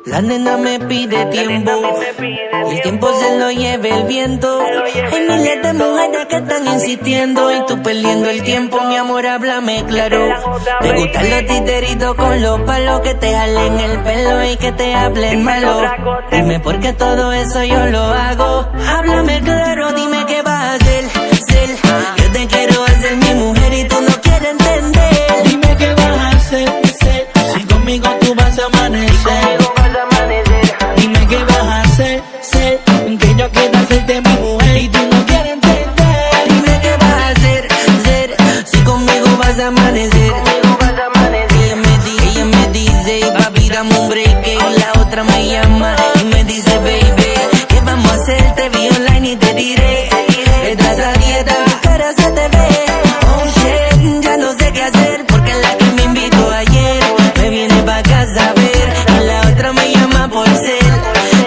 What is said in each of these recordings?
La nena me pide tiempo y el tiempo se lo lleva el viento. Hay miles de mujeres que están insistiendo y tú perdiendo el tiempo, mi amor, háblame claro. Me gustan los titeritos con los palos que te jalen el pelo y que te hablen malo. Dime por qué todo eso yo lo hago. Háblame claro, dime qué vas a hacer. Yo te quiero hacer mi mujer y tú no quieres entender. Dime qué vas a hacer. Si conmigo tú vas a amanecer. Dime qué vas a hacer, que yo quiero hacerte mi mujer y tú no quieres entender. Dime qué vas a hacer, si conmigo vas a amanecer. Ella me dice, papi, dame un break. Y la otra me llama y me dice, baby, ¿qué vamos a hacer? Te vi online y te diré. Estás a dieta, tu cara se te ve. Oh shit, ya no sé qué hacer, porque la que me invitó ayer me viene pa' casa a ver. Y la otra me llama por cel.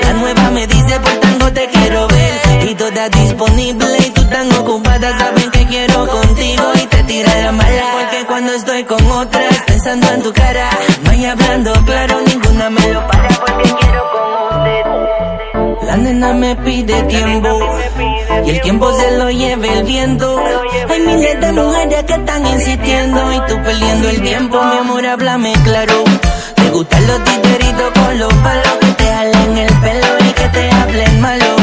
La nueva me dice, por tango te quiero ver. Y todas disponibles y tú tan ocupada, saben que quiero contigo y te tira la mala. Porque cuando estoy con otras, pensando en tu cara, no hay hablando claro, ninguna me lo para, porque quiero con usted. La nena me pide tiempo y el tiempo se lo lleva el viento. Hay miles de mujeres que están insistiendo y tú perdiendo el tiempo, mi amor, háblame claro. Te gustan los titeritos con los palos que te jalen el pelo y que te hablen malo.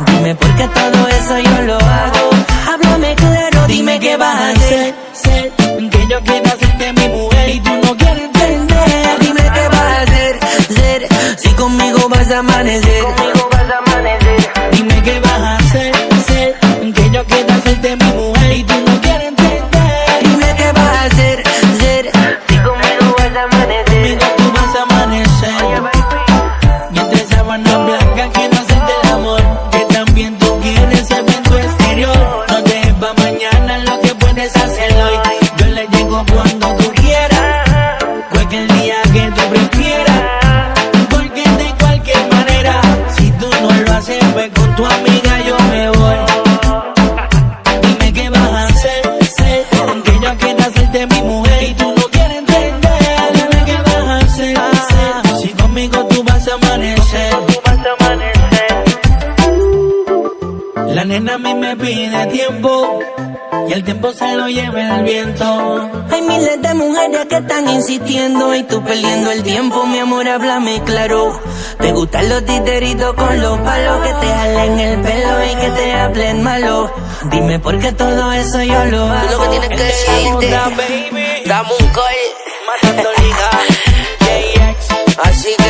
Dime por qué todo eso yo lo hago. Háblame claro, dime qué vas a hacer. Que yo quiero hacerte mi mujer y tú no quieres entender. Dime qué vas a hacer, si conmigo vas a amanecer. Dime qué vas a hacer, que yo quiero hacerte mi mujer y tú no quieres entender. Dime qué vas a hacer, si conmigo vas a amanecer. Conmigo tú vas a amanecer. Y entre sábanas blancas quiero hacerte el amor, que también tú quieres ser en tu exterior. No dejes pa' mañana lo que puedes hacer hoy. Yo le llego cuando tú quieras, cualquier día que tú prefieras. Porque de cualquier manera, si tú no lo haces, pues con tu amiga yo me voy. Dime qué vas a hacer, que yo quiero hacerte mi mujer y tú no quieres entender. Dime qué vas a hacer, si conmigo tú vas a amanecer. La nena a mí me pide tiempo y el tiempo se lo lleva el viento. Hay miles de mujeres que están insistiendo y tú perdiendo el tiempo, mi amor, háblame claro. Te gustan los titeritos con los palos que te jalen el pelo y que te hablen malo. Dime por qué todo eso yo lo hago. Tú lo que tienes que decirte, Baby, dame un call, matando liga, JX. así que